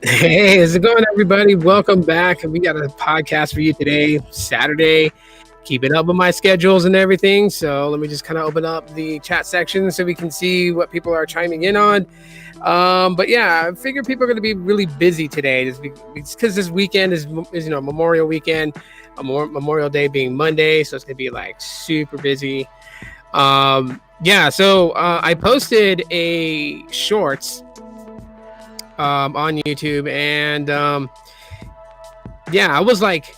Hey, how's it going, everybody? Welcome back. We got a podcast for you today, Saturday. Keeping up with my schedules and everything. So let me just kind of open up the chat section so we can see what people are chiming in on. But yeah, I figure people are going to be really busy today, just because this weekend is Memorial weekend, Memorial Day being Monday, so it's going to be like super busy. So I posted a shorts on YouTube, and I was like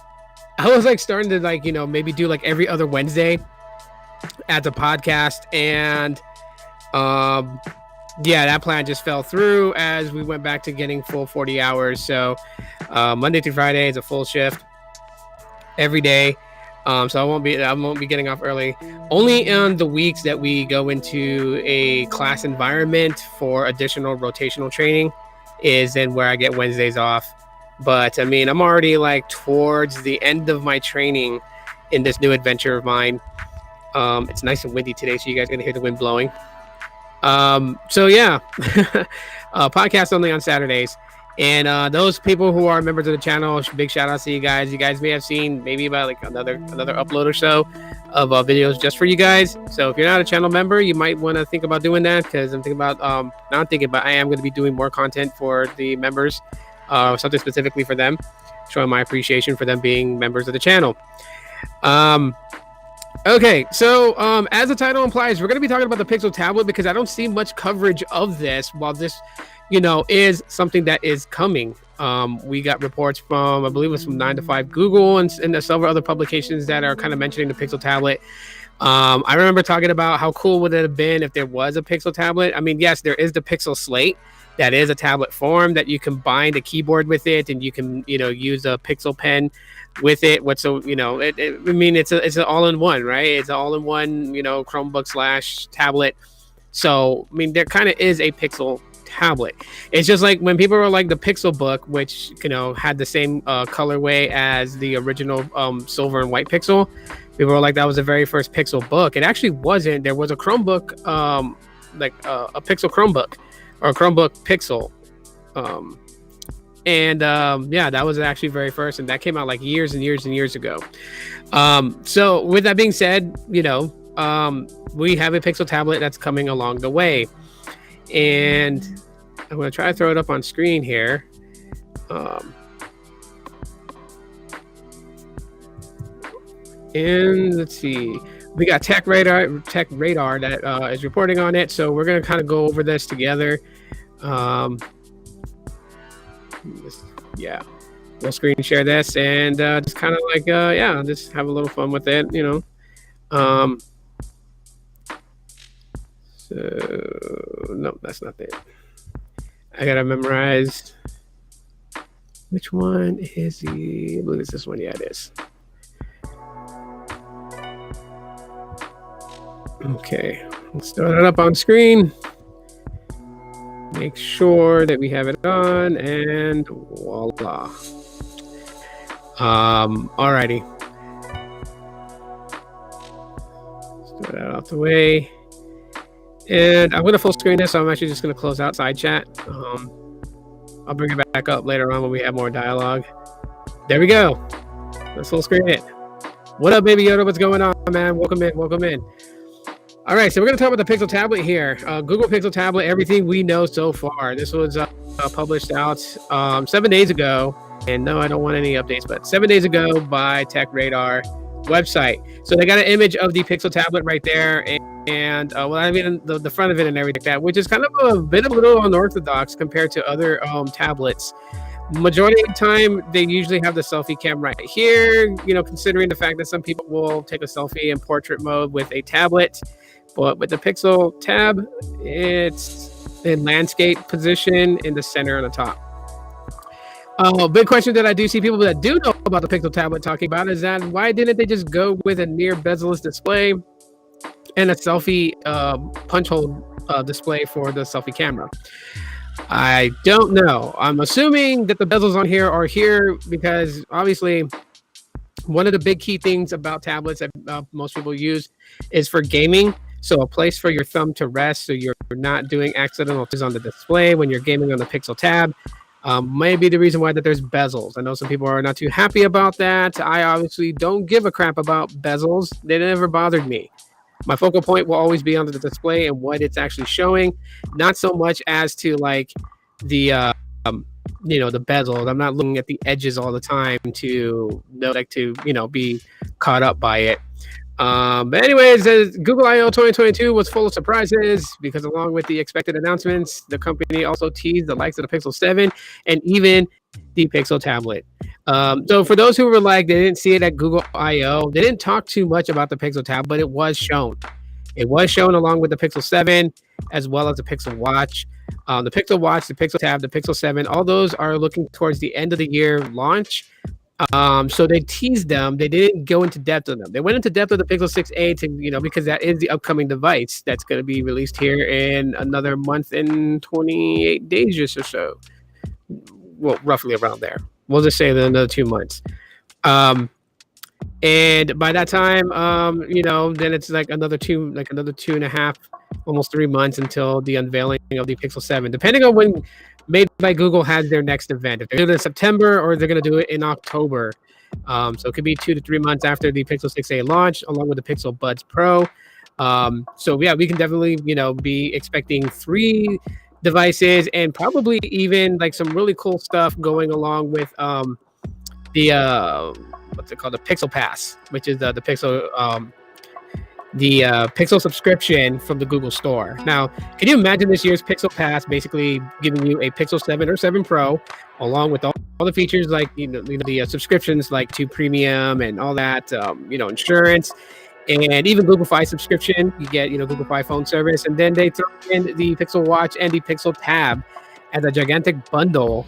starting to maybe do like every other Wednesday at the podcast, and that plan just fell through as we went back to getting full 40 hours. So Monday through Friday is a full shift every day. So I won't be getting off early. Only on the weeks that we go into a class environment for additional rotational training is then where I get Wednesdays off. But I mean, I'm already like towards the end of my training in this new adventure of mine. It's nice and windy today, so you guys are gonna hear the wind blowing. Podcast only on Saturdays. And those people who are members of the channel, big shout out to you guys. You guys may have seen maybe about like another upload or so of videos just for you guys. So if you're not a channel member, you might want to think about doing that, because I'm thinking about I am going to be doing more content for the members, something specifically for them, showing my appreciation for them being members of the channel. Okay, so as the title implies, we're going to be talking about the Pixel tablet, because I don't see much coverage of this while this is something that is coming. We got reports from, I believe it was from 9 to 5 Google, and there's several other publications that are kind of mentioning the Pixel tablet. I remember talking about how cool would it have been if there was a Pixel tablet. I mean, yes, there is the Pixel Slate. That is a tablet form that you can bind a keyboard with it, and you can, use a Pixel pen with it. It's an all-in-one, right? It's an all-in-one, Chromebook / tablet. So, I mean, there kind of is a Pixel tablet. It's just like when people were like the Pixel book, which had the same colorway as the original silver and white Pixel. People were like, that was the very first Pixel book. It actually wasn't. There was a Chromebook, a Pixel Chromebook, or a Chromebook Pixel, that was actually very first, and that came out like years and years and years ago. So with that being said, we have a Pixel tablet that's coming along the way. And I'm going to try to throw it up on screen here. And let's see. We got Tech Radar that is reporting on it. So we're going to kind of go over this together. We'll screen share this, and just kind of like, just have a little fun with it, So, no, that's not it. I gotta memorize. Which one is the? I believe it's this one. Yeah, it is. Okay, let's start it up on screen. Make sure that we have it on, and voila. Alrighty. Let's get that out the way. And I'm going to full screen this, so I'm actually just going to close out side chat. I'll bring it back up later on when we have more dialogue. There we go. Let's full screen it. What up, Baby Yoda? What's going on, man? Welcome in. All right, so we're going to talk about the Pixel tablet here. Google Pixel tablet, everything we know so far. This was published out 7 days ago. And no, I don't want any updates, but 7 days ago by Tech Radar website. So they got an image of the Pixel tablet right there, and the front of it and everything like that, which is kind of a little unorthodox compared to other tablets. Majority of the time, they usually have the selfie cam right here, considering the fact that some people will take a selfie in portrait mode with a tablet. But with the Pixel tab, it's in landscape position in the center on the top. Big question that I do see people that do know about the Pixel tablet talking about is that why didn't they just go with a near bezel-less display and a selfie punch hole display for the selfie camera? I don't know. I'm assuming that the bezels on here are here because obviously one of the big key things about tablets that most people use is for gaming. So a place for your thumb to rest, so you're not doing accidental touches on the display when you're gaming on the Pixel Tab. May be the reason why that there's bezels. I know some people are not too happy about that. I obviously don't give a crap about bezels. They never bothered me. My focal point will always be on the display and what it's actually showing, not so much as to like the the bezels. I'm not looking at the edges all the time to know, like, to be caught up by it. But anyways, Google I/O 2022 was full of surprises because along with the expected announcements, the company also teased the likes of the Pixel 7 and even the Pixel tablet. So for those who were like, they didn't see it at Google I/O, they didn't talk too much about the Pixel tab, but it was shown. It was shown along with the Pixel 7 as well as the Pixel Watch. The Pixel Watch, the Pixel Tab, the Pixel 7, all those are looking towards the end of the year launch. So they teased them. They didn't go into depth on them. They went into depth with the Pixel 6a to, because that is the upcoming device that's going to be released here in another month and 28 days or so. Well, roughly around there. We'll just say another 2 months. And by that time, then it's like another 2.5, almost 3 months until the unveiling of the Pixel 7, depending on when Made by Google has their next event. If they're doing it in September or they're going to do it in October. So it could be 2 to 3 months after the Pixel 6a launch, along with the Pixel Buds Pro. So yeah, we can definitely, be expecting 3 devices and probably even like some really cool stuff going along with the what's it called, the Pixel Pass, which is the Pixel Pixel subscription from the Google Store. Now, can you imagine this year's Pixel Pass basically giving you a Pixel 7 or 7 Pro, along with all the features like the subscriptions like to Premium and all that, insurance, and even Google Fi subscription. You get Google Fi phone service, and then they throw in the Pixel Watch and the Pixel Tab as a gigantic bundle,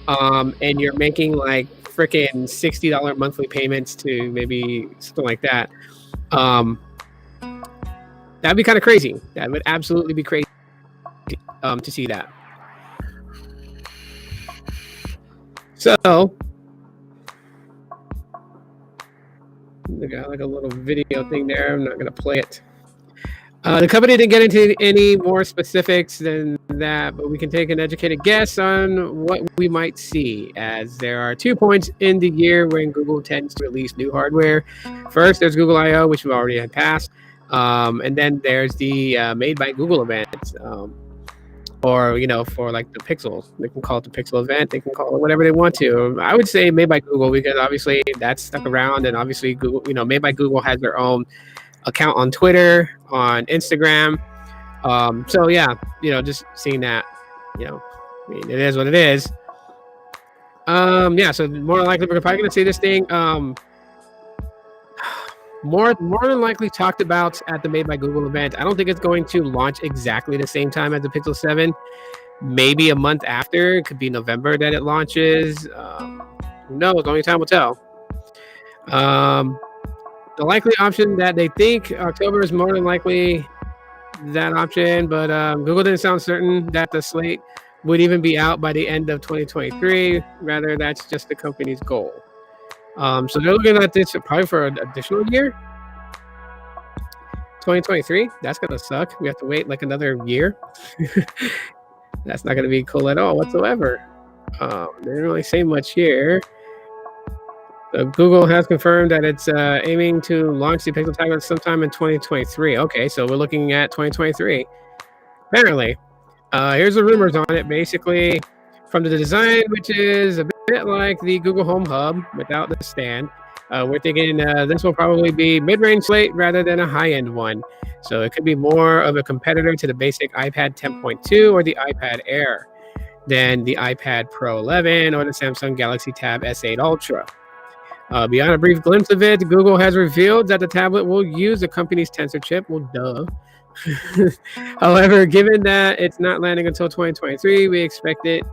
and you're making like freaking $60 monthly payments to maybe something like that. That'd be kind of crazy. That would absolutely be crazy to see that. So, I got like a little video thing there. I'm not going to play it. The company didn't get into any more specifics than that, but we can take an educated guess on what we might see, as there are 2 points in the year when Google tends to release new hardware. First, there's Google I/O, which we already had passed. And then there's the Made by Google event, or for like the Pixels, they can call it the Pixel event, they can call it whatever they want to. I would say Made by Google, because obviously that's stuck around, and obviously Google, Made by Google has their own account on Twitter, on Instagram. So yeah, just seeing that, it is what it is. Yeah, so more than likely we're probably gonna see this thing more than likely talked about at the Made by Google event. I don't think it's going to launch exactly the same time as the Pixel 7. Maybe a month after. It could be November that it launches. Who knows? Only time will tell. The likely option that they think October is more than likely that option, but Google didn't sound certain that the slate would even be out by the end of 2023. Rather, that's just the company's goal. So they're looking at this probably for an additional year. 2023, that's gonna suck. We have to wait like another year. That's not gonna be cool at all whatsoever. They didn't really say much here. Google has confirmed that it's aiming to launch the Pixel tablet sometime in 2023. Okay, so we're looking at 2023. Apparently, here's the rumors on it. Basically, from the design, which is a bit like the Google Home Hub without the stand, we're thinking this will probably be mid-range slate rather than a high-end one. So it could be more of a competitor to the basic iPad 10.2 or the iPad Air than the iPad Pro 11 or the Samsung Galaxy Tab S8 Ultra. Beyond a brief glimpse of it, Google has revealed that the tablet will use the company's Tensor chip. Well, duh. However, given that it's not landing until 2023, we expect it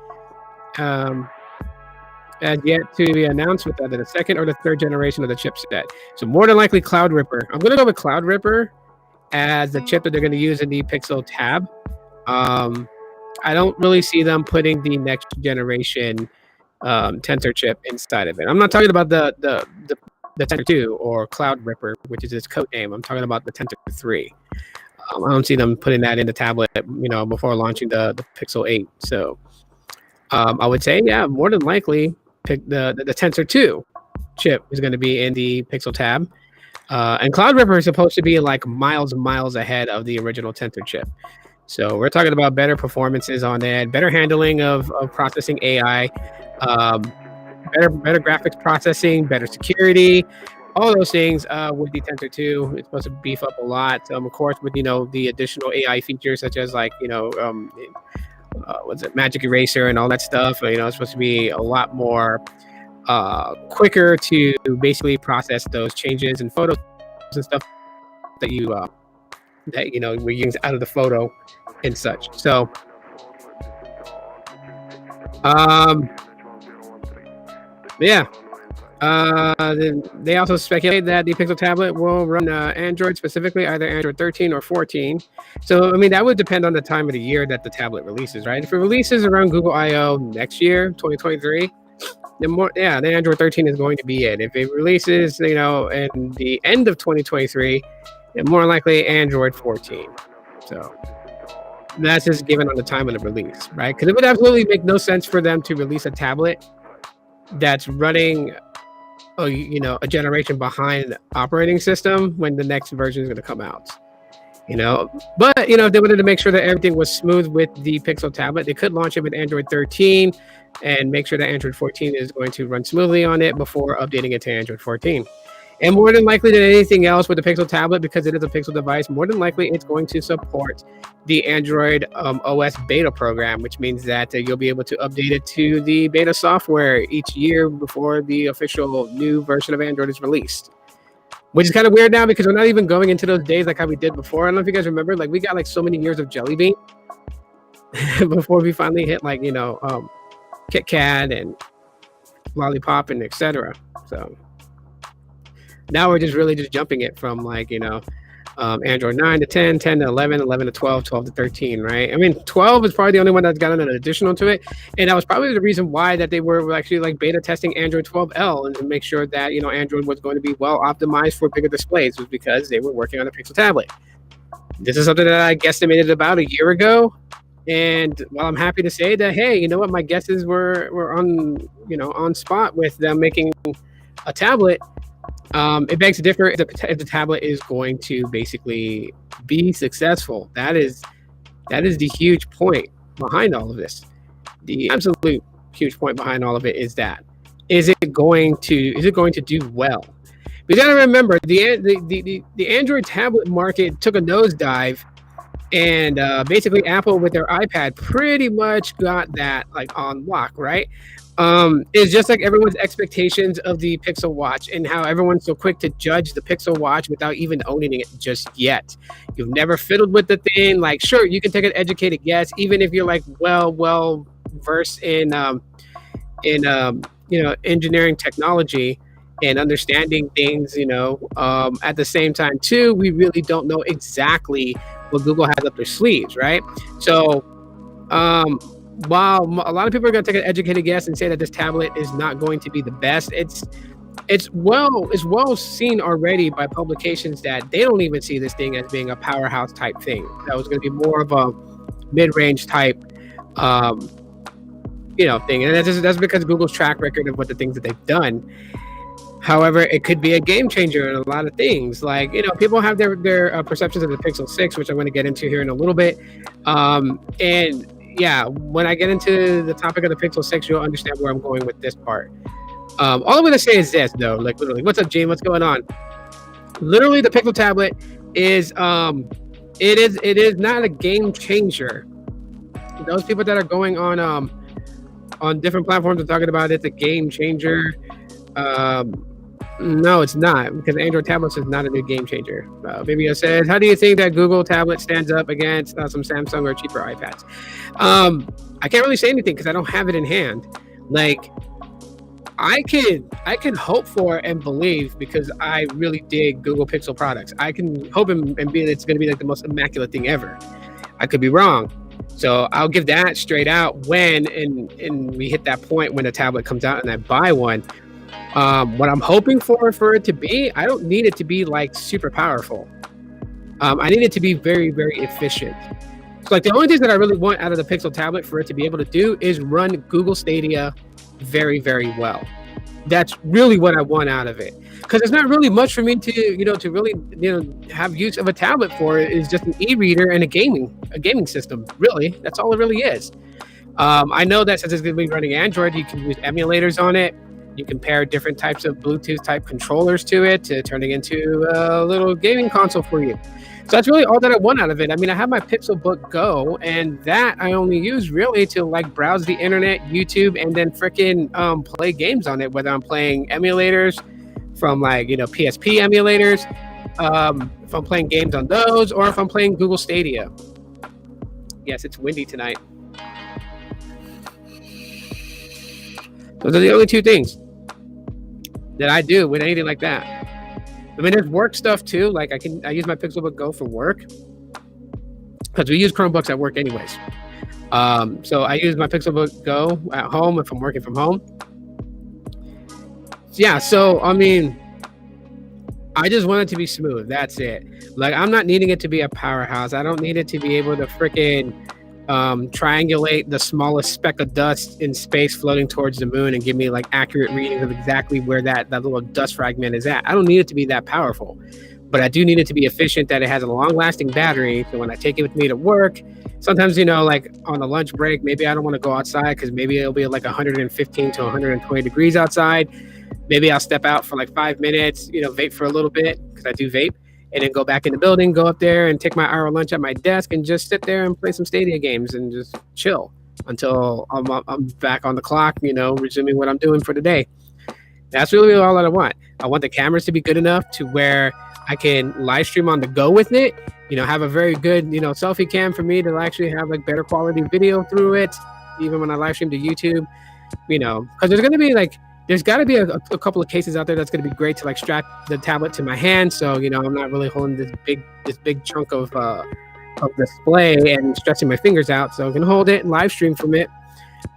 as yet to be announced with either the second or the third generation of the chipset. So more than likely Cloud Ripper. I'm going to go with Cloud Ripper as the chip that they're going to use in the Pixel Tab. I don't really see them putting the next generation Tensor chip inside of it. I'm not talking about the Tensor 2 or Cloud Ripper, which is its code name. I'm talking about the Tensor 3. I don't see them putting that in the tablet, before launching the Pixel 8. So I would say, yeah, more than likely, pick the Tensor 2 chip is going to be in the Pixel Tab. And Cloud Ripper is supposed to be like miles and miles ahead of the original Tensor chip. So we're talking about better performances on that, better handling of processing AI, better graphics processing, better security, all those things with the Tensor 2. It's supposed to beef up a lot. Of course, with the additional AI features such as like what's it, Magic Eraser and all that stuff. It's supposed to be a lot more quicker to basically process those changes in photos and stuff that we're using out of the photo and such. So yeah. They also speculate that the Pixel tablet will run Android, specifically either Android 13 or 14. So, I mean, that would depend on the time of the year that the tablet releases, right? If it releases around Google I/O next year, 2023, then Android 13 is going to be it. If it releases, in the end of 2023, then more likely Android 14. So that's just given on the time of the release, right? Because it would absolutely make no sense for them to release a tablet that's running a generation behind the operating system when the next version is going to come out. But if they wanted to make sure that everything was smooth with the Pixel tablet, they could launch it with Android 13 and make sure that Android 14 is going to run smoothly on it before updating it to Android 14. And more than likely than anything else with the Pixel tablet, because it is a Pixel device, more than likely it's going to support the Android OS beta program, which means that you'll be able to update it to the beta software each year before the official new version of Android is released. Which is kind of weird now because we're not even going into those days like how we did before. I don't know if you guys remember, like we got like so many years of Jelly Bean before we finally hit like, Kit Kat and Lollipop and etc. So now we're just really just jumping it from like, Android 9 to 10, 10 to 11, 11 to 12, 12 to 13, right? I mean, 12 is probably the only one that's gotten an additional to it. And that was probably the reason why that they were actually like beta testing Android 12L and to make sure that, Android was going to be well optimized for bigger displays, was because they were working on a Pixel tablet. This is something that I guesstimated about a year ago. And while I'm happy to say that, hey, you know what, my guesses were on spot with them making a tablet, it begs to differ if the tablet is going to basically be successful. That is the huge point behind all of this. The absolute huge point behind all of it is that is it going to do well? We got to remember the Android tablet market took a nosedive, and basically Apple with their iPad pretty much got that like on lock, right? It's just like everyone's expectations of the Pixel Watch and how everyone's so quick to judge the Pixel Watch without even owning it just yet. You've never fiddled with the thing. Like, sure, you can take an educated guess, even if you're like well versed in engineering technology and understanding things. At the same time, too, we really don't know exactly what Google has up their sleeves, right? So, while a lot of people are going to take an educated guess and say that this tablet is not going to be the best, it's well seen already by publications that they don't even see this thing as being a powerhouse type thing. That was going to be more of a mid-range type, thing, and that's because Google's track record of what the things that they've done. However, it could be a game changer in a lot of things. Like, people have their perceptions of the Pixel 6, which I'm going to get into here in a little bit, and yeah, when I get into the topic of the Pixel 6, you'll understand where I'm going with this part. All I'm going to say is this, though. Like, literally, what's up, Gene? What's going on? Literally, the Pixel tablet is it is not a game changer. Those people that are going on different platforms are talking about it's a game changer. No, it's not, because Android tablets is not a new game changer. Vimeo says, how do you think that Google tablet stands up against some Samsung or cheaper iPads? I can't really say anything because I don't have it in hand. Like, I can hope for and believe, because I really dig Google Pixel products. I can hope and be it's going to be like the most immaculate thing ever. I could be wrong. So I'll give that straight out when and we hit that point when the tablet comes out and I buy one. What I'm hoping for it to be, I don't need it to be like super powerful. I need it to be very, very efficient. So like the only things that I really want out of the Pixel tablet for it to be able to do is run Google Stadia very, very well. That's really what I want out of it, because there's not really much for me to really have use of a tablet for. It is just an e-reader and a gaming system. Really, that's all it really is. I know that since it's going to be running Android, you can use emulators on it. You can pair different types of Bluetooth type controllers to it to turn it into a little gaming console for you. So that's really all that I want out of it. I mean, I have my Pixelbook Go, and that I only use really to like browse the internet, YouTube, and then freaking play games on it. Whether I'm playing emulators from like PSP emulators, if I'm playing games on those, or if I'm playing Google Stadia. Yes, it's windy tonight. Those are the only two things that I do with anything like that. I mean, there's work stuff too. Like I use my Pixelbook Go for work because we use Chromebooks at work anyways. So I use my Pixelbook Go at home if I'm working from home. Yeah, so I mean, I just want it to be smooth. That's it. Like I'm not needing it to be a powerhouse. I don't need it to be able to freaking triangulate the smallest speck of dust in space floating towards the moon and give me like accurate readings of exactly where that little dust fragment is at. I don't need it to be that powerful, but I do need it to be efficient, that it has a long-lasting battery. So when I take it with me to work, sometimes like on a lunch break, maybe I don't want to go outside because maybe it'll be like 115 to 120 degrees outside. Maybe I'll step out for like 5 minutes, vape for a little bit because I do vape, and then go back in the building, go up there and take my hour lunch at my desk and just sit there and play some Stadia games and just chill until I'm back on the clock, resuming what I'm doing for the day. That's really all that I want. I want the cameras to be good enough to where I can live stream on the go with it, have a very good, selfie cam for me to actually have like better quality video through it, even when I live stream to YouTube, because there's going to be there's got to be a couple of cases out there that's going to be great to like strap the tablet to my hand, so I'm not really holding this big chunk of display and stretching my fingers out, so I can hold it and live stream from it.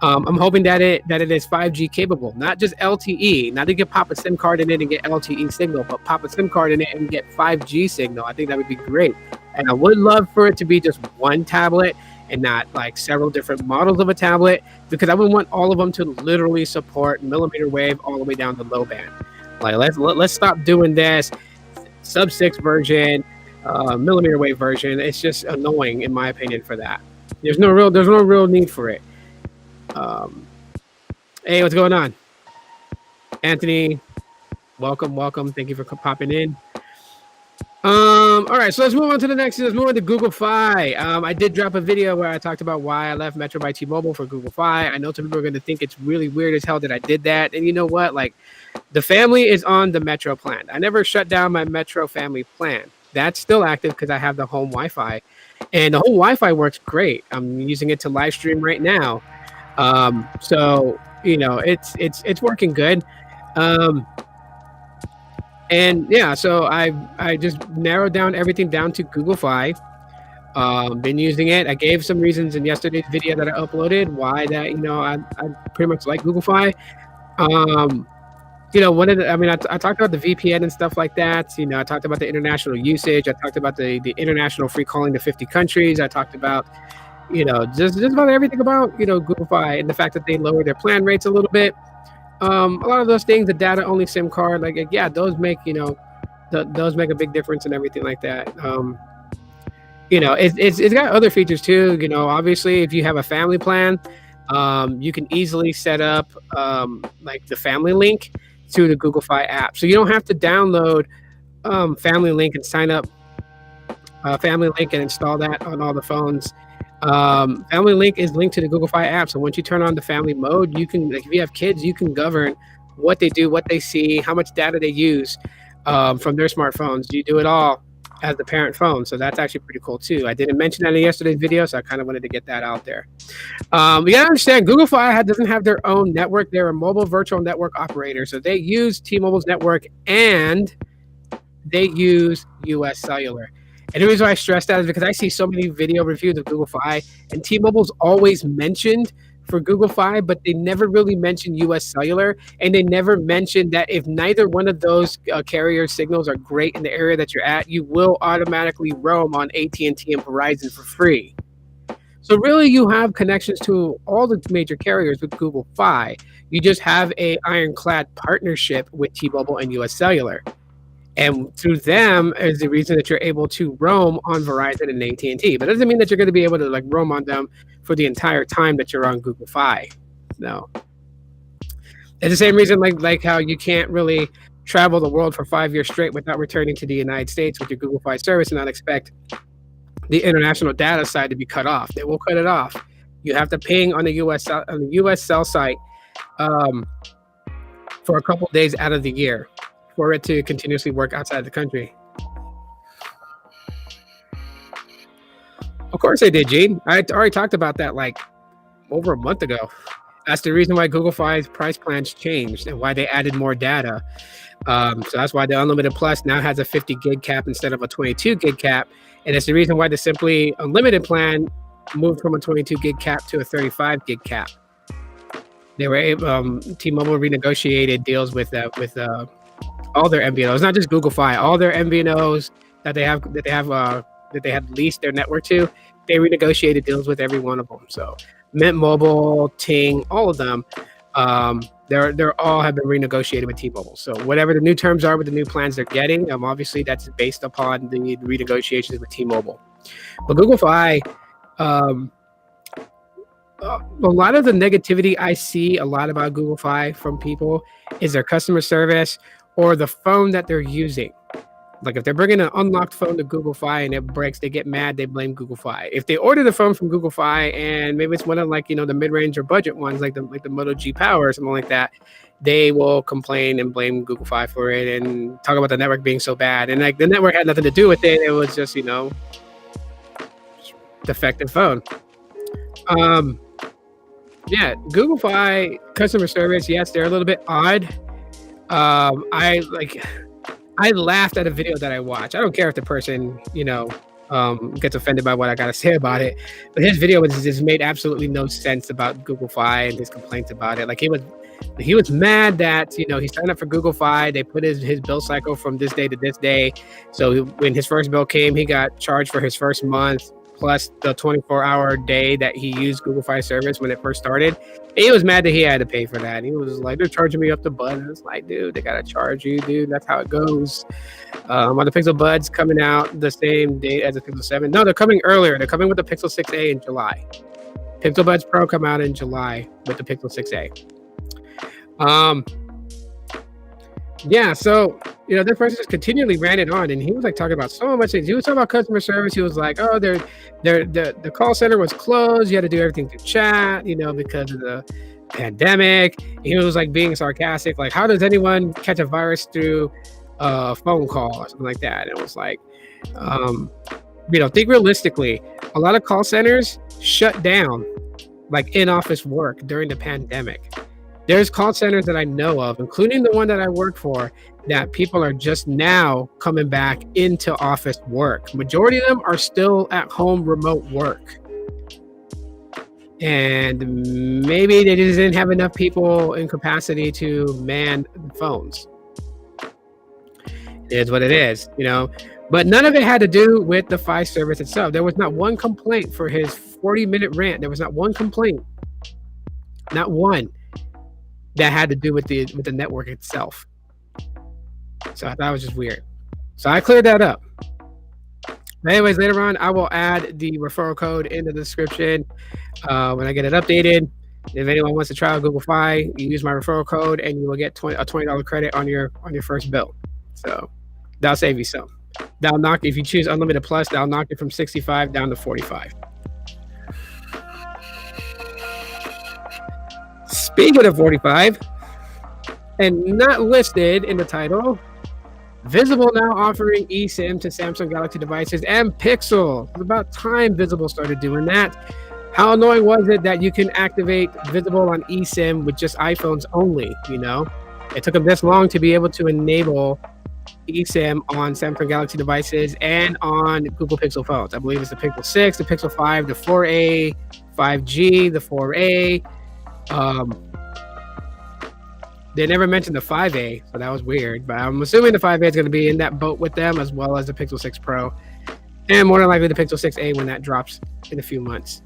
I'm hoping that it is 5G capable, not just LTE. Not to get pop a SIM card in it and get LTE signal, but pop a SIM card in it and get 5G signal. I think that would be great, and I would love for it to be just one tablet and not like several different models of a tablet, because I would want all of them to literally support millimeter wave all the way down to low band. Like let's stop doing this sub 6 version, millimeter wave version. It's just annoying in my opinion for that. There's no real need for it. Hey, what's going on? Anthony, welcome. Thank you for popping in. All right, so let's move on to the next. Let's move on to Google Fi. I did drop a video where I talked about why I left Metro by T-Mobile for Google Fi. I know some people are going to think it's really weird as hell that I did that. And you know what? Like, the family is on the Metro plan. I never shut down my Metro family plan. That's still active because I have the home Wi-Fi. And the home Wi-Fi works great. I'm using it to live stream right now. So, it's working good. And yeah, so I just narrowed down everything down to Google Fi. Been using it. I gave some reasons in yesterday's video that I uploaded why that I pretty much like Google Fi. I talked about the VPN and stuff like that. I talked about the international usage. I talked about the international free calling to 50 countries. I talked about just about everything about Google Fi and the fact that they lowered their plan rates a little bit. A lot of those things, the data only SIM card, those make those make a big difference and everything like that. It's got other features too. Obviously, if you have a family plan, you can easily set up the family link through the Google Fi app, so you don't have to download family link and sign up family link and install that on all the phones. Family link is linked to the Google Fi app, so once you turn on the family mode, you can, if you have kids, you can govern what they do, what they see, how much data they use from their smartphones. You do it all as the parent phone, so that's actually pretty cool too. I didn't mention that in yesterday's video, so I kind of wanted to get that out there. You gotta understand, Google Fi doesn't have their own network. They're a mobile virtual network operator, so they use T-Mobile's network and they use US Cellular. And the reason why I stress that is because I see so many video reviews of Google Fi, and T-Mobile's always mentioned for Google Fi, but they never really mentioned US Cellular, and they never mentioned that if neither one of those carrier signals are great in the area that you're at, you will automatically roam on AT&T and Verizon for free. So really, you have connections to all the major carriers with Google Fi. You just have a ironclad partnership with T-Mobile and US Cellular. And through them is the reason that you're able to roam on Verizon and AT&T. But it doesn't mean that you're going to be able to like roam on them for the entire time that you're on Google Fi. No. It's the same reason like how you can't really travel the world for 5 years straight without returning to the United States with your Google Fi service and not expect the international data side to be cut off. They will cut it off. You have to ping on the US cell site for a couple days out of the year for it to continuously work outside the country. Of course I did, Gene. I already talked about that like over a month ago. That's the reason why Google Fi's price plans changed and why they added more data. So that's why the Unlimited Plus now has a 50 gig cap instead of a 22 gig cap. And it's the reason why the Simply Unlimited plan moved from a 22 gig cap to a 35 gig cap. They were able, T-Mobile renegotiated deals with all their MVNOs, not just Google Fi, all their MVNOs that they had leased their network to. They renegotiated deals with every one of them. So Mint Mobile, Ting, all of them, they're all have been renegotiated with T-Mobile. So whatever the new terms are with the new plans they're getting, obviously that's based upon the renegotiations with T-Mobile. But Google Fi, a lot of the negativity I see a lot about Google Fi from people is their customer service or the phone that they're using. Like if they're bringing an unlocked phone to Google Fi and it breaks, they get mad, they blame Google Fi. If they order the phone from Google Fi and maybe it's one of like, the mid-range or budget ones like the Moto G Power or something like that, they will complain and blame Google Fi for it and talk about the network being so bad. And like the network had nothing to do with it. It was just, defective phone. Yeah, Google Fi customer service, yes, they're a little bit odd. I laughed at a video that I watched. I don't care if the person, gets offended by what I gotta say about it, but his video just made absolutely no sense about Google Fi and his complaints about it. Like he was mad that he signed up for Google Fi. They put his bill cycle from this day to this day. So when his first bill came, he got charged for his first month plus the 24-hour day that he used Google Fi service when it first started. He was mad that he had to pay for that. He was like, they're charging me up the butt. And it's like, dude, they gotta charge you, dude. That's how it goes. Are the Pixel Buds coming out the same date as the Pixel 7? No, they're coming earlier. They're coming with the Pixel 6a in July. Pixel Buds Pro come out in July with the Pixel 6a. Yeah, so this person just continually ran it on, and he was like talking about so much things. He was talking about customer service. He was like, "Oh, the call center was closed. You had to do everything through chat, because of the pandemic." He was like being sarcastic, like, "How does anyone catch a virus through a phone call or something like that?" And it was like, think realistically. A lot of call centers shut down, like in-office work during the pandemic. There's call centers that I know of, including the one that I work for, that people are just now coming back into office work. Majority of them are still at home remote work. And maybe they just didn't have enough people in capacity to man phones. It is what it is, But none of it had to do with the Fi service itself. There was not one complaint for his 40-minute rant. There was not one complaint. Not one. That had to do with the network itself. So I thought it was just weird. So I cleared that up. But anyways, later on, I will add the referral code in the description when I get it updated. If anyone wants to try out Google Fi, you use my referral code and you will get a $20 credit on your first bill. So that'll save you some. That'll knock, if you choose Unlimited Plus, that'll knock it from 65 down to 45. Speaking of 45, and not listed in the title, Visible now offering eSIM to Samsung Galaxy devices and Pixel. It's about time Visible started doing that. How annoying was it that you can activate Visible on eSIM with just iPhones only, It took them this long to be able to enable eSIM on Samsung Galaxy devices and on Google Pixel phones. I believe it's the Pixel 6, the Pixel 5, the 4a, 5G, the 4a, They never mentioned the 5A, so that was weird. But I'm assuming the 5A is going to be in that boat with them, as well as the Pixel 6 Pro, and more than likely the Pixel 6A when that drops in a few months.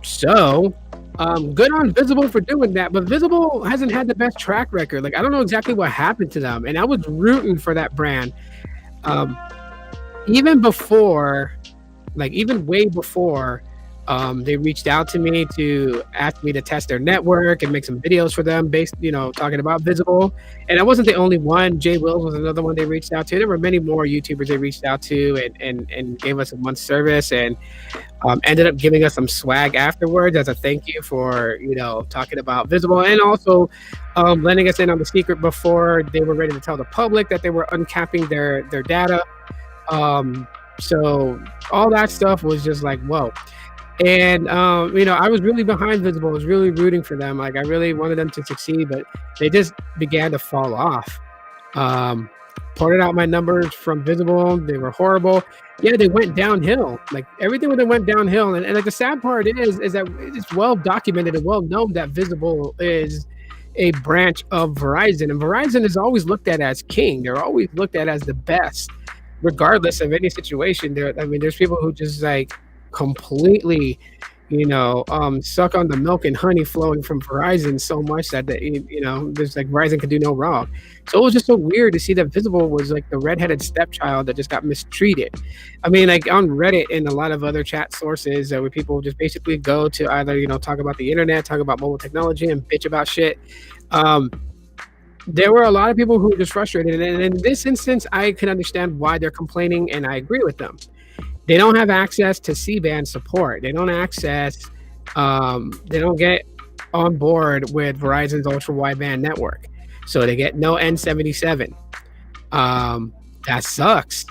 So, good on Visible for doing that, but Visible hasn't had the best track record. Like, I don't know exactly what happened to them, and I was rooting for that brand, even way before. They reached out to me to ask me to test their network and make some videos for them based, talking about Visible. And I wasn't the only one. Jay Wills was another one they reached out to. There were many more YouTubers they reached out to and gave us a month's service and ended up giving us some swag afterwards as a thank you for, talking about Visible and also letting us in on the secret before they were ready to tell the public that they were uncapping their data. So all that stuff was just like, whoa. And, I was really behind Visible. I was really rooting for them. Like, I really wanted them to succeed, but they just began to fall off. Pointed out my numbers from Visible. They were horrible. Yeah, they went downhill. Like, everything with them went downhill. And like, the sad part is that it's well documented and well known that Visible is a branch of Verizon. And Verizon is always looked at as king. They're always looked at as the best, regardless of any situation. There's people who just, like, completely suck on the milk and honey flowing from Verizon so much that there's like Verizon could do no wrong. So it was just so weird to see that Visible was like the redheaded stepchild that just got mistreated. I mean, like on Reddit and a lot of other chat sources where people just basically go to either talk about the internet, talk about mobile technology, and bitch about shit. There were a lot of people who were just frustrated, and in this instance I can understand why they're complaining, and I agree with them. They don't have access to C-band support. They don't they don't get on board with Verizon's ultra wideband network. So they get no N77. That sucks.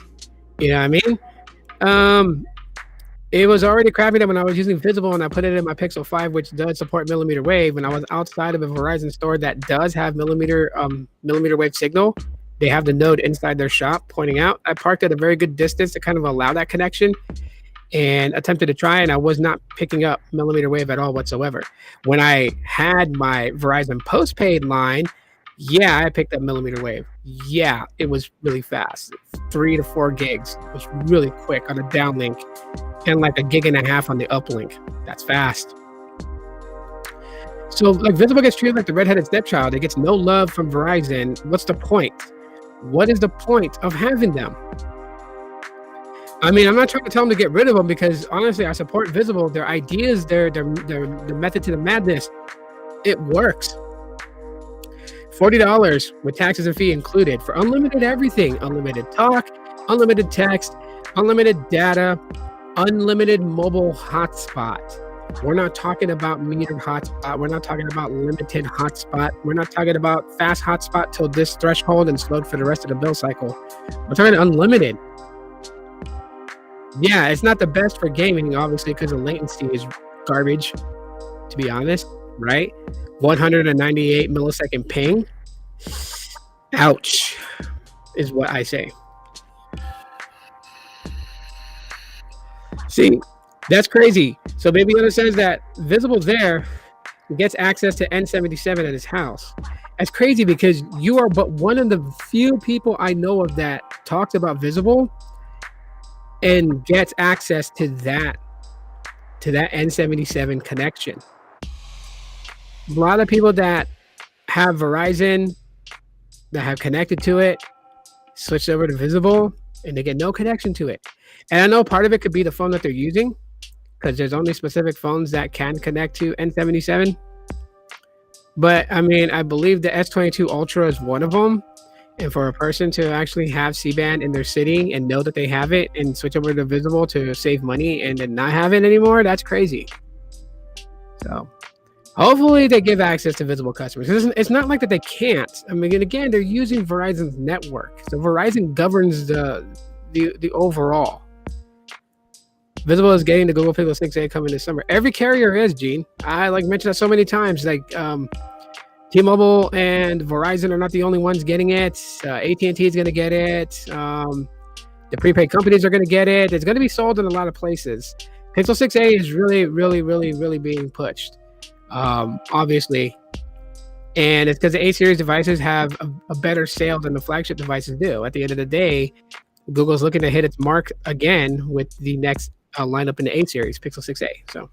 You know what I mean? It was already crappy that when I was using Visible and I put it in my Pixel 5, which does support millimeter wave, when I was outside of a Verizon store that does have millimeter wave signal, they have the node inside their shop pointing out. I parked at a very good distance to kind of allow that connection and attempted to try, and I was not picking up millimeter wave at all whatsoever. When I had my Verizon postpaid line, yeah, I picked up millimeter wave. Yeah, it was really fast. 3 to 4 gigs. It was really quick on a downlink and like 1.5 gigs on the uplink. That's fast. So like Visible gets treated like the redheaded stepchild. It gets no love from Verizon. What's the point? What is the point of having them? I mean, I'm not trying to tell them to get rid of them because honestly, I support Visible. Their ideas, their method to the madness, it works. $40 with taxes and fee included for unlimited everything. Unlimited talk, unlimited text, unlimited data, unlimited mobile hotspot. We're not talking about metered hotspot. We're not talking about limited hotspot. We're not talking about fast hotspot till this threshold and slowed for the rest of the bill cycle. We're talking unlimited. Yeah, it's not the best for gaming, obviously, because the latency is garbage, to be honest, right? 198 millisecond ping. Ouch, is what I say. See, that's crazy. So Baby Yoda says that Visible's there, gets access to N77 at his house. That's crazy because you are but one of the few people I know of that talks about Visible and gets access to that N77 connection. A lot of people that have Verizon that have connected to it switched over to Visible and they get no connection to it. And I know part of it could be the phone that they're using, because there's only specific phones that can connect to N77. But I mean, I believe the S22 Ultra is one of them. And for a person to actually have C-band in their city and know that they have it and switch over to Visible to save money and then not have it anymore, that's crazy. So hopefully they give access to Visible customers. It's not like that they can't. I mean, again, they're using Verizon's network. So Verizon governs the overall. Visible is getting the Google Pixel 6a coming this summer. Every carrier is, Gene. I mentioned that so many times. T-Mobile and Verizon are not the only ones getting it. AT&T is going to get it. The prepaid companies are going to get it. It's going to be sold in a lot of places. Pixel 6a is really, really, really, really being pushed. obviously. And it's because the 8 series devices have a better sale than the flagship devices do. At the end of the day, Google's looking to hit its mark again with the next lineup in the 8 series, Pixel 6a. So,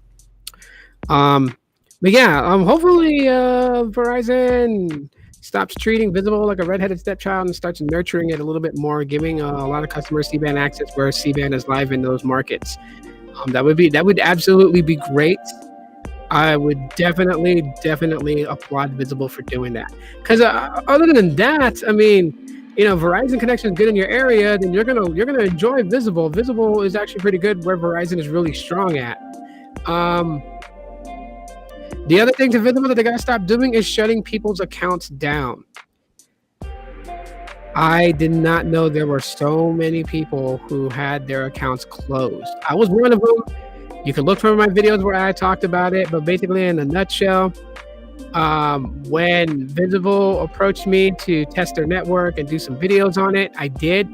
but yeah, hopefully Verizon stops treating Visible like a redheaded stepchild and starts nurturing it a little bit more, giving a lot of customers C-band access where C-band is live in those markets. That would absolutely be great. I would definitely applaud Visible for doing that. Because other than that, I mean, Verizon connection is good in your area, then you're gonna enjoy Visible. Visible is actually pretty good where Verizon is really strong at. The other thing to Visible that they gotta stop doing is shutting people's accounts down. I did not know there were so many people who had their accounts closed. I was one of them. You can look for my videos where I talked about it, but basically in a nutshell, when Visible approached me to test their network and do some videos on it, I did.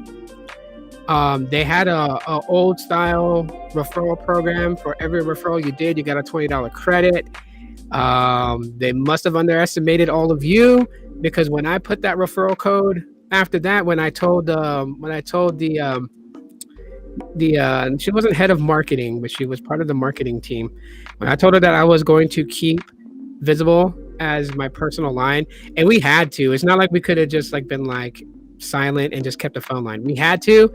They had a old style referral program. For every referral you did, you got a $20 credit. They must have underestimated all of you, because when I put that referral code after that, when I told she wasn't head of marketing, but she was part of the marketing team. When I told her that I was going to keep Visible as my personal line, and we had to. It's not like we could have just been silent and just kept the phone line. We had to,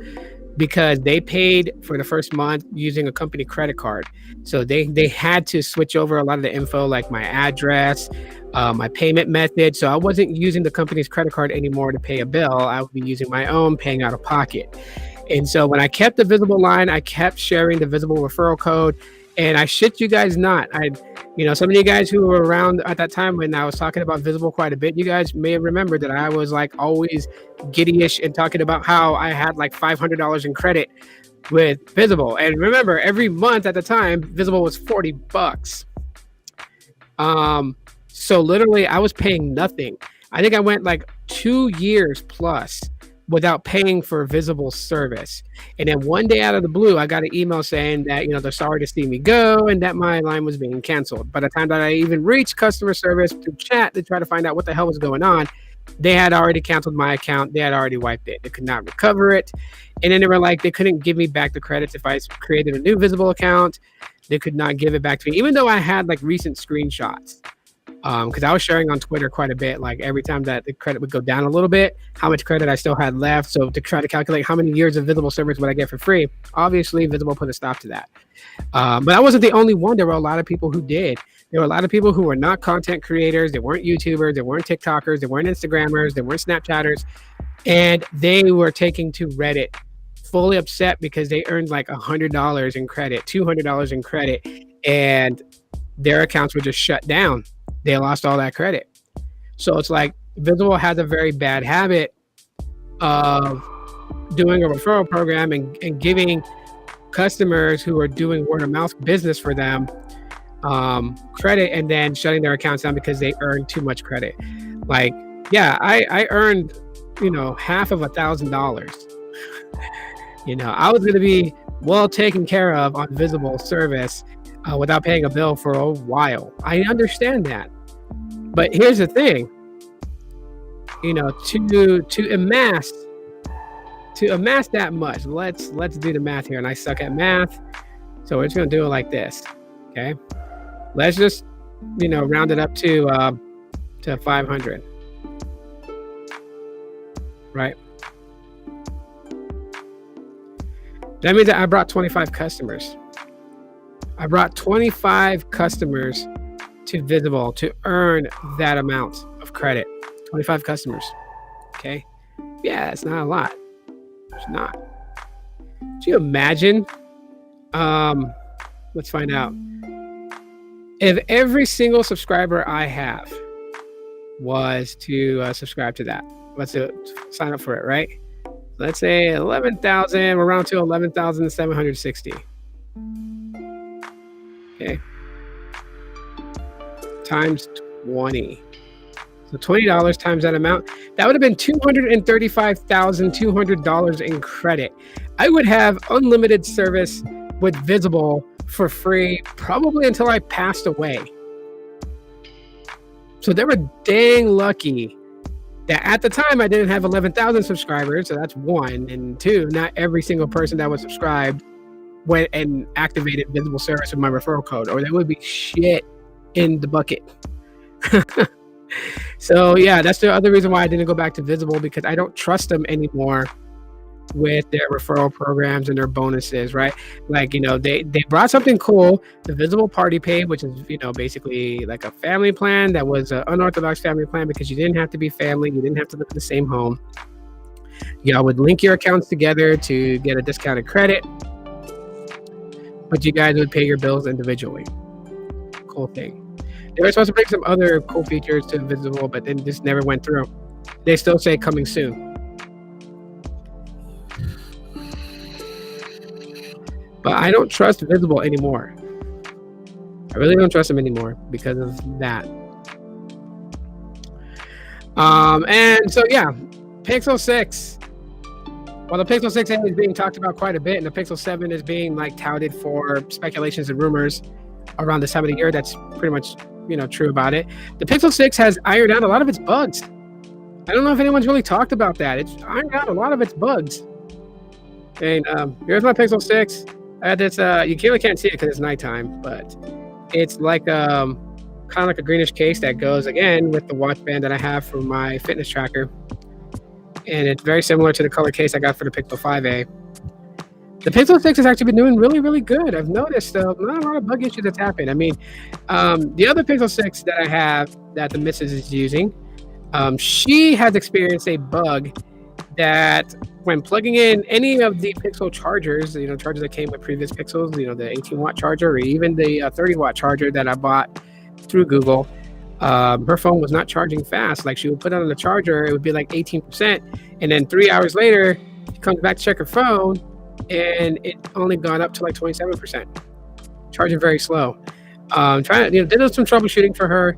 because they paid for the first month using a company credit card. So they had to switch over a lot of the info, like my address, my payment method. So I wasn't using the company's credit card anymore to pay a bill. I would be using my own, paying out of pocket. And so when I kept the Visible line, I kept sharing the Visible referral code. And I shit you guys not. Some of you guys who were around at that time when I was talking about Visible quite a bit, you guys may have remembered that I was always giddy-ish and talking about how I had $500 in credit with Visible. And remember, every month at the time, Visible was $40. So literally I was paying nothing. I think I went 2 years plus without paying for Visible service. And then one day out of the blue, I got an email saying that, they're sorry to see me go and that my line was being canceled. By the time that I even reached customer service through chat to try to find out what the hell was going on, they had already canceled my account. They had already wiped it. They could not recover it. And then they were they couldn't give me back the credits if I created a new Visible account. They could not give it back to me, even though I had recent screenshots. Because I was sharing on Twitter quite a bit, every time that the credit would go down a little bit, how much credit I still had left. So to try to calculate how many years of Visible service would I get for free, obviously Visible put a stop to that. But I wasn't the only one. There were a lot of people who did. There were a lot of people who were not content creators. They weren't YouTubers. They weren't TikTokers. They weren't Instagrammers. They weren't Snapchatters. And they were taking to Reddit fully upset because they earned $100 in credit, $200 in credit, and their accounts were just shut down. They lost all that credit. So it's Visible has a very bad habit of doing a referral program and giving customers who are doing word of mouth business for them credit, and then shutting their accounts down because they earned too much credit. I earned half of $1,000. I was going to be well taken care of on Visible service without paying a bill for a while. I understand that, but here's the thing. To amass that much, let's do the math here. And I suck at math, so we're just gonna do it like this. Okay, let's just round it up to 500, right? That means that I brought 25 customers. I brought 25 customers to Visible to earn that amount of credit. 25 customers. Okay. Yeah, it's not a lot. It's not. Do you imagine? Let's find out. If every single subscriber I have was to subscribe to that, let's sign up for it, right? Let's say 11,000. We're around to 11,760. Okay. Times 20. So $20 times that amount, that would have been $235,200 in credit. I would have unlimited service with Visible for free, probably until I passed away. So they were dang lucky that at the time I didn't have 11,000 subscribers. So that's one. And two, not every single person that was subscribed went and activated Visible service with my referral code, or there would be shit in the bucket. So yeah, that's the other reason why I didn't go back to Visible, because I don't trust them anymore with their referral programs and their bonuses, right? Like, they brought something cool, the Visible Party Pay, which is, basically like a family plan that was an unorthodox family plan, because you didn't have to be family, you didn't have to live in the same home. Y'all would link your accounts together to get a discounted credit, but you guys would pay your bills individually. Cool thing. They were supposed to bring some other cool features to Visible, but then just never went through. They still say coming soon. But I don't trust Visible anymore. I really don't trust them anymore because of that. And so yeah, Pixel 6. Well, the Pixel 6a is being talked about quite a bit, and the Pixel 7 is being touted for speculations and rumors around this time of the year. That's pretty much true about it. The Pixel 6 has ironed out a lot of its bugs. I don't know if anyone's really talked about that. It's ironed out a lot of its bugs. And here's my Pixel 6. I had this. You really can't see it because it's nighttime, but it's like kind of like a greenish case that goes again with the watch band that I have for my fitness tracker, and it's very similar to the color case I got for the Pixel 5a. The Pixel 6 has actually been doing really, really good. I've noticed not a lot of bug issues that's happened. I mean, the other Pixel 6 that I have that the missus is using, she has experienced a bug that when plugging in any of the Pixel chargers, chargers that came with previous Pixels, the 18-watt charger or even the 30-watt charger that I bought through Google, her phone was not charging fast. Like, she would put it on the charger, it would be like 18%, and then 3 hours later, she comes back to check her phone, and it only gone up to like 27%. Charging very slow. Trying to, did some troubleshooting for her.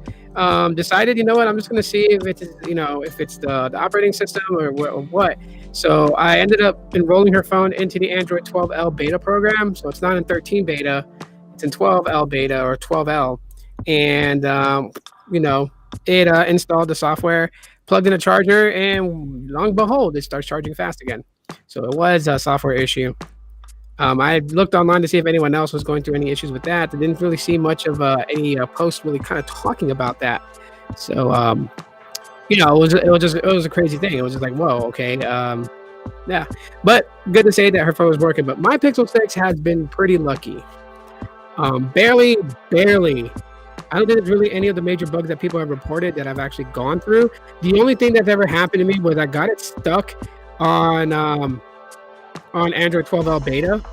Decided, I'm just going to see if it's, if it's the operating system or what. So I ended up enrolling her phone into the Android 12L beta program. So it's not in 13 beta, it's in 12L beta or 12L. And, it installed the software, plugged in a charger, and long and behold, it starts charging fast again. So it was a software issue. I looked online to see if anyone else was going through any issues with that. I didn't really see much of any posts really kind of talking about that. So, it was a crazy thing. It was just like, whoa, okay, yeah. But good to say that her phone was working. But my Pixel 6 has been pretty lucky. Barely. I don't think there's really any of the major bugs that people have reported that I've actually gone through. The only thing that's ever happened to me was I got it stuck on Android 12L beta.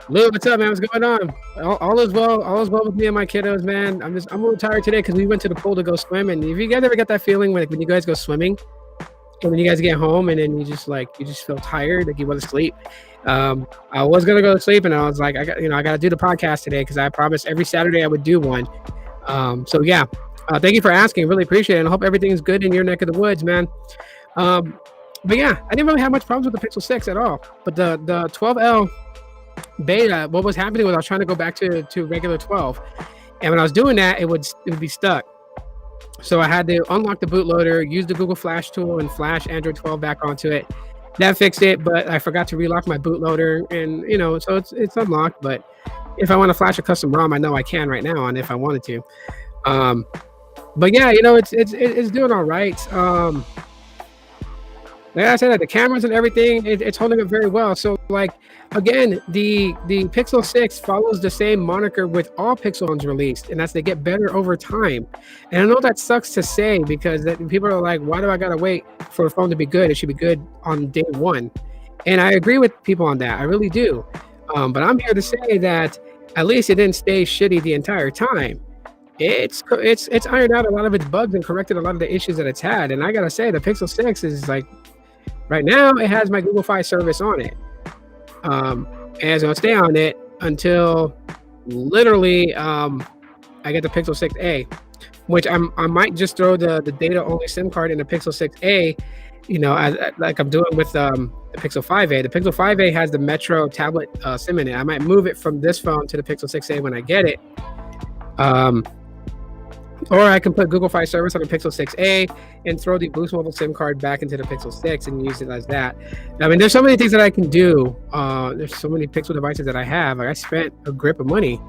Lou, what's up, man? What's going on? All is well. All is well with me and my kiddos, man. I'm a little tired today because we went to the pool to go swim. And if you guys ever get that feeling when you guys go swimming, and when you guys get home and then you just feel tired, like you want to sleep. I was gonna go to sleep, and I was like, I got to do the podcast today because I promised every Saturday I would do one. So yeah, thank you for asking. Really appreciate it. And I hope everything's good in your neck of the woods, man. But yeah, I didn't really have much problems with the Pixel 6 at all. But the 12L beta, what was happening was I was trying to go back to regular 12, and when I was doing that, it would be stuck. So I had to unlock the bootloader, use the Google Flash tool, and flash Android 12 back onto it. That fixed it, but I forgot to relock my bootloader, and so it's unlocked. But if I want to flash a custom ROM, I know I can right now, and if I wanted to. But yeah, it's doing all right. Like I said, the cameras and everything, it's holding up very well. So, again, the Pixel 6 follows the same moniker with all Pixel phones released, and that's they get better over time. And I know that sucks to say because people are like, why do I gotta wait for a phone to be good? It should be good on day one. And I agree with people on that. I really do. But I'm here to say that at least it didn't stay shitty the entire time. It's ironed out a lot of its bugs and corrected a lot of the issues that it's had. And I gotta say, the Pixel 6 is right now, it has my Google Fi service on it. And it's going to stay on it until literally I get the Pixel 6a, which I might just throw the data-only SIM card in the Pixel 6a, like I'm doing with the Pixel 5a. The Pixel 5a has the Metro tablet SIM in it. I might move it from this phone to the Pixel 6a when I get it. Or I can put Google Fi service on the Pixel 6a and throw the Boost Mobile SIM card back into the Pixel 6 and use it as that. I mean, there's so many things that I can do. There's so many Pixel devices that I have. Like, I spent a grip of money.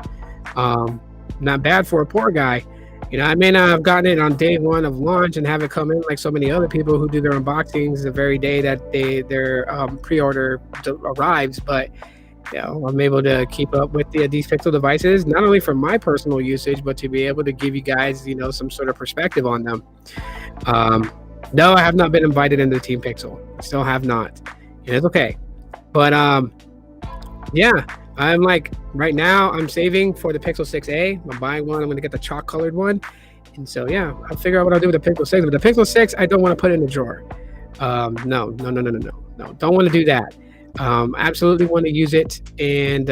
Not bad for a poor guy. You know, I may not have gotten it on day one of launch and have it come in like so many other people who do their unboxings the very day that their pre-order arrives, but you know, I'm able to keep up with these Pixel devices, not only for my personal usage, but to be able to give you guys, you know, some sort of perspective on them. No, I have not been invited into Team Pixel. Still have not. And it's okay. But yeah, I'm like, right now, I'm saving for the Pixel 6a. I'm buying one. I'm going to get the chalk colored one. And so, yeah, I'll figure out what I'll do with the Pixel 6. But the Pixel 6, I don't want to put in the drawer. No. Don't want to do that. Absolutely want to use it and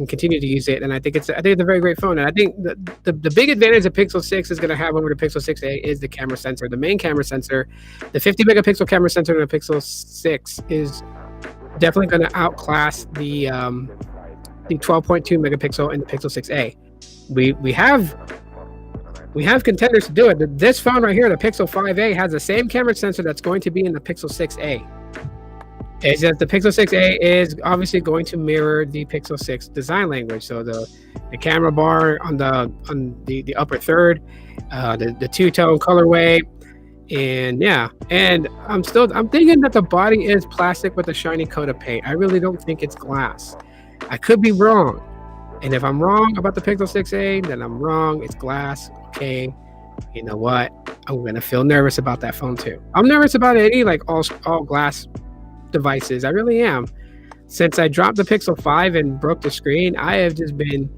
continue to use it. And I think it's a very great phone. And I think the big advantage the Pixel 6 is going to have over the Pixel 6a is the camera sensor. The main camera sensor, the 50 megapixel camera sensor in the Pixel 6 is definitely going to outclass the 12.2 megapixel in the Pixel 6a. We have contenders to do it. This phone right here, the Pixel 5a, has the same camera sensor that's going to be in the Pixel 6a. It's just the Pixel 6a is obviously going to mirror the Pixel 6 design language. So the camera bar on the upper third, the two-tone colorway, and yeah. And I'm thinking that the body is plastic with a shiny coat of paint. I really don't think it's glass. I could be wrong. And if I'm wrong about the Pixel 6a, then I'm wrong. It's glass. Okay. You know what? I'm gonna feel nervous about that phone too. I'm nervous about any like all glass devices. I really am. Since I dropped the Pixel 5 and broke the screen, I have just been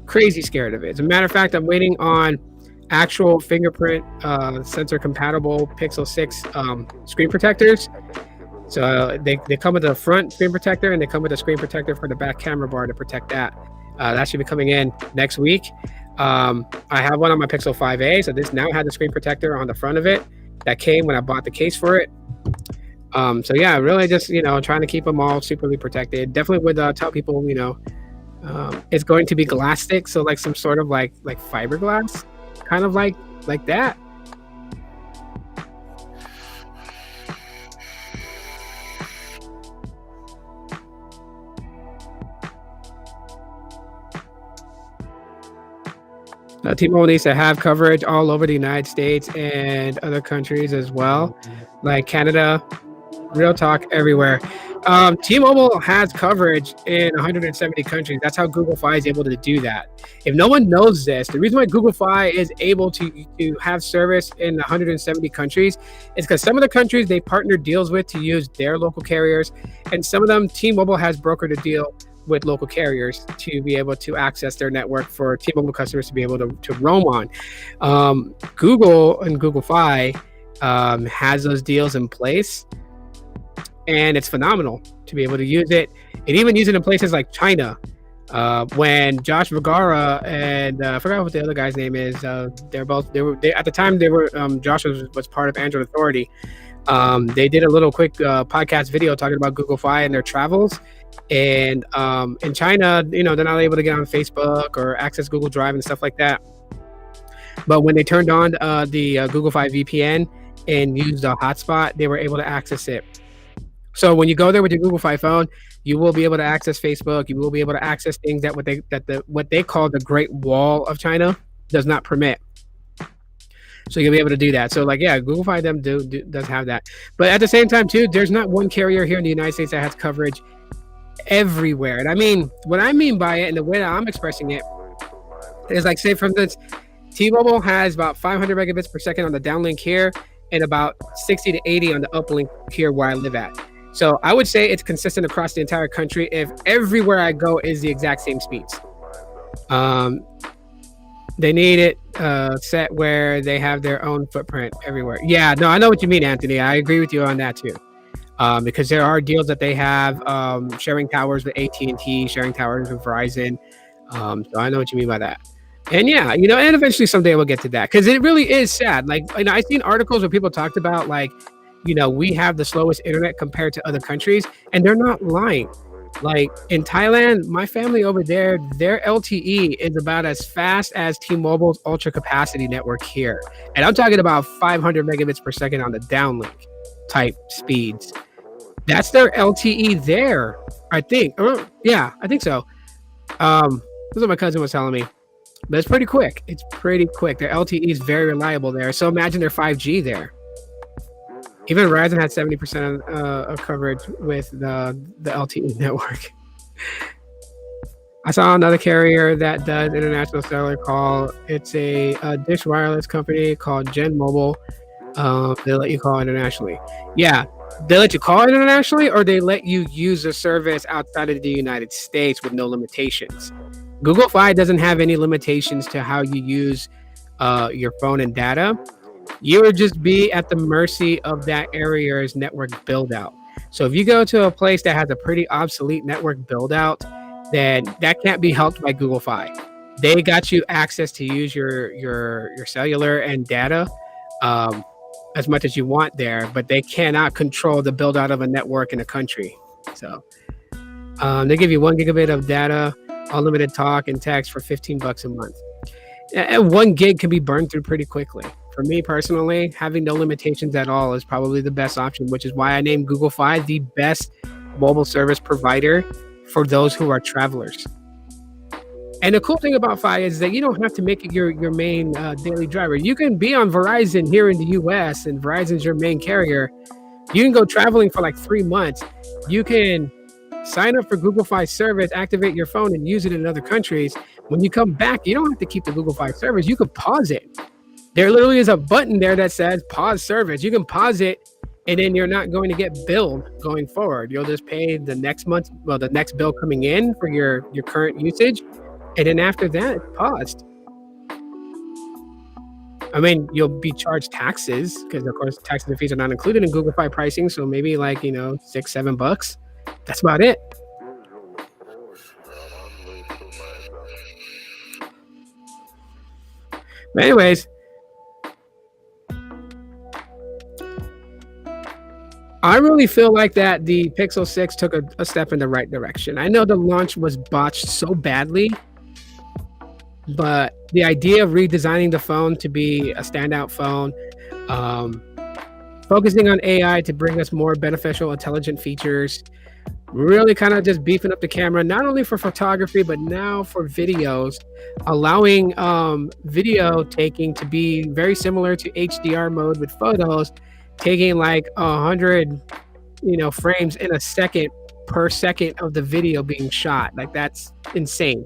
crazy scared of it. As a matter of fact, I'm waiting on actual fingerprint sensor compatible Pixel 6 screen protectors. So they come with a front screen protector and they come with a screen protector for the back camera bar to protect that. That should be coming in next week. I have one on my Pixel 5a, so this now has a screen protector on the front of it that came when I bought the case for it. So yeah, really just, you know, trying to keep them all superly protected. Definitely would tell people, you know, it's going to be Glastic, so like some sort of like fiberglass, kind of like that. T-Mobile needs to have coverage all over the United States and other countries as well, like Canada. Real talk everywhere. T-Mobile has coverage in 170 countries. That's how Google Fi is able to do that. If no one knows this, the reason why Google Fi is able to have service in 170 countries is because some of the countries they partner deals with to use their local carriers, and some of them T-Mobile has brokered a deal with local carriers to be able to access their network for T-Mobile customers to be able to roam on. Google and Google Fi has those deals in place. And it's phenomenal to be able to use it, and even use it in places like China. When Josh Vergara and I forgot what the other guy's name is. They at the time Josh was part of Android Authority. They did a little quick podcast video talking about Google Fi and their travels. And in China, you know, they're not able to get on Facebook or access Google Drive and stuff like that. But when they turned on the Google Fi VPN and used a hotspot, they were able to access it. So when you go there with your Google Fi phone, you will be able to access Facebook. You will be able to access things that what they call the Great Wall of China does not permit. So you'll be able to do that. So like, yeah, Google Fi does have that. But at the same time too, there's not one carrier here in the United States that has coverage everywhere. And I mean, what I mean by it and the way that I'm expressing it is like, say for instance, T-Mobile has about 500 megabits per second on the downlink here and about 60 to 80 on the uplink here where I live at. So I would say it's consistent across the entire country if everywhere I go is the exact same speeds. They need it set where they have their own footprint everywhere. Yeah, no, I know what you mean, Anthony. I agree with you on that too. Because there are deals that they have sharing towers with AT&T, sharing towers with Verizon. So I know what you mean by that. And yeah, you know, and eventually someday we'll get to that because it really is sad. Like, you know, I've seen articles where people talked about like, you know, we have the slowest internet compared to other countries, and they're not lying. Like in Thailand, my family over there, their LTE is about as fast as T-Mobile's ultra capacity network here. And I'm talking about 500 megabits per second on the downlink type speeds. That's their LTE there, I think. Yeah, I think so. This is what my cousin was telling me. But it's pretty quick. It's pretty quick. Their LTE is very reliable there. So imagine their 5G there. Even Verizon had 70% of coverage with the LTE network. I saw another carrier that does international cellular call. It's a Dish Wireless company called Gen Mobile. They let you call internationally. Yeah, they let you call internationally, or they let you use a service outside of the United States with no limitations. Google Fi doesn't have any limitations to how you use your phone and data. You would just be at the mercy of that area's network build out. So if you go to a place that has a pretty obsolete network build out, then that can't be helped by Google Fi. They got you access to use your cellular and data as much as you want there, but they cannot control the build out of a network in a country. So they give you 1 gigabit of data, unlimited talk and text for $15 a month. And 1 gig can be burned through pretty quickly. For me personally, having no limitations at all is probably the best option, which is why I named Google Fi the best mobile service provider for those who are travelers. And the cool thing about Fi is that you don't have to make it your main daily driver. You can be on Verizon here in the US, and Verizon's your main carrier. You can go traveling for like 3 months. You can sign up for Google Fi service, activate your phone, and use it in other countries. When you come back, you don't have to keep the Google Fi service. You can pause it. There literally is a button there that says pause service. You can pause it, and then you're not going to get billed going forward. You'll just pay the next month, the next bill coming in for your current usage. And then after that, it's paused. I mean, you'll be charged taxes because, of course, taxes and fees are not included in Google Fi pricing. So maybe like, $6-7. That's about it. But anyways, I really feel like that the Pixel 6 took a step in the right direction. I know the launch was botched so badly, but the idea of redesigning the phone to be a standout phone, focusing on AI to bring us more beneficial, intelligent features, really kind of just beefing up the camera, not only for photography, but now for videos, allowing video taking to be very similar to HDR mode with photos, taking like 100 frames in a second per second of the video being shot. Like, that's insane.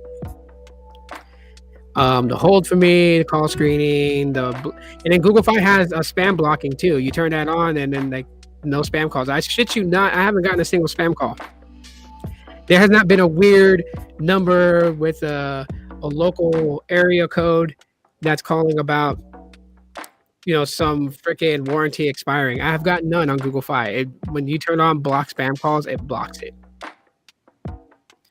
The hold for me, the call screening, and then Google Fi has a spam blocking too. You turn that on, and then like no spam calls. I shit you not, I haven't gotten a single spam call. There has not been a weird number with a local area code that's calling about some freaking warranty expiring. I have got none on Google Fi. When you turn on block spam calls, it blocks it.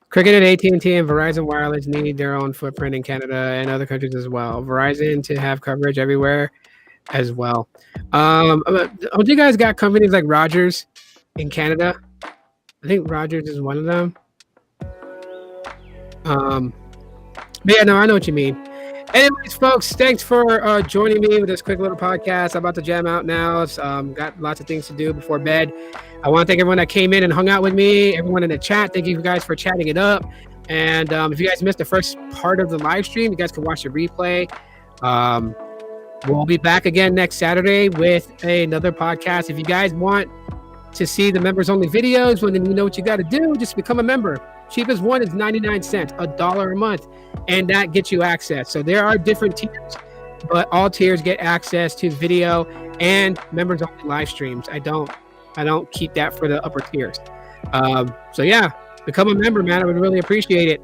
Cricket and AT&T and Verizon Wireless need their own footprint in Canada and other countries as well. Verizon to have coverage everywhere as well. Don't you guys got companies like Rogers in Canada? I think Rogers is one of them. But yeah, no, I know what you mean. Anyways, folks, thanks for joining me with this quick little podcast. I'm about to jam out now. Got lots of things to do before bed. I want to thank everyone that came in and hung out with me, everyone in the chat. Thank you guys for chatting it up. And if you guys missed the first part of the live stream, you guys can watch the replay. We'll be back again next Saturday with another podcast. If you guys want to see the members only videos, well, then you know what you got to do. Just become a member. Cheapest one is 99 cents, $1 a month, and that gets you access. So there are different tiers, but all tiers get access to video and members only live streams. I don't keep that for the upper tiers. So yeah, become a member, man. I would really appreciate it.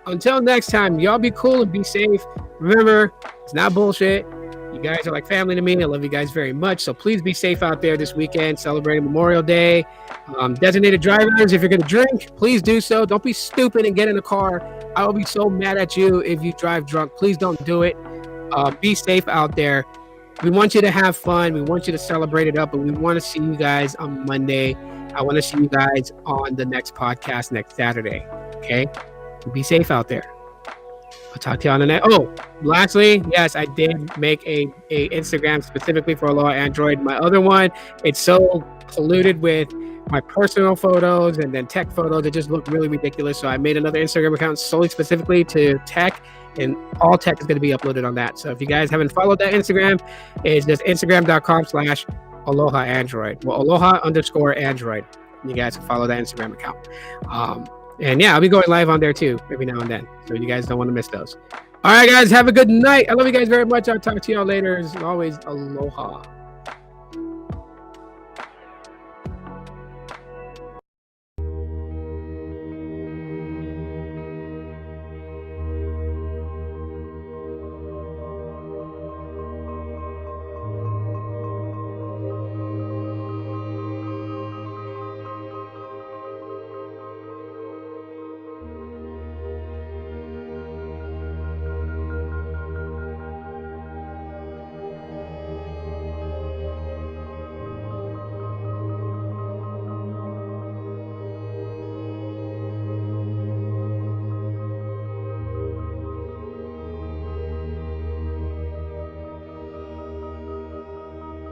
Until next time, y'all be cool and be safe. Remember, it's not bullshit. You guys are like family to me. I love you guys very much. So please be safe out there this weekend, celebrating Memorial Day. Designated drivers, if you're going to drink, please do so. Don't be stupid and get in a car. I will be so mad at you if you drive drunk. Please don't do it. Be safe out there. We want you to have fun. We want you to celebrate it up, but we want to see you guys on Monday. I want to see you guys on the next podcast next Saturday. Okay? Be safe out there. I'll talk to you on the next. Oh, lastly, yes, I did make a Instagram specifically for Aloha Android. My other one, it's so polluted with my personal photos and then tech photos. It just looked really ridiculous. So I made another Instagram account solely specifically to tech, and all tech is going to be uploaded on that. So if you guys haven't followed that Instagram, it's just instagram.com/Aloha Android. Well, Aloha_Android. You guys can follow that Instagram account. And yeah, I'll be going live on there too every now and then. So you guys don't want to miss those. All right, guys, have a good night. I love you guys very much. I'll talk to y'all later. As always, aloha.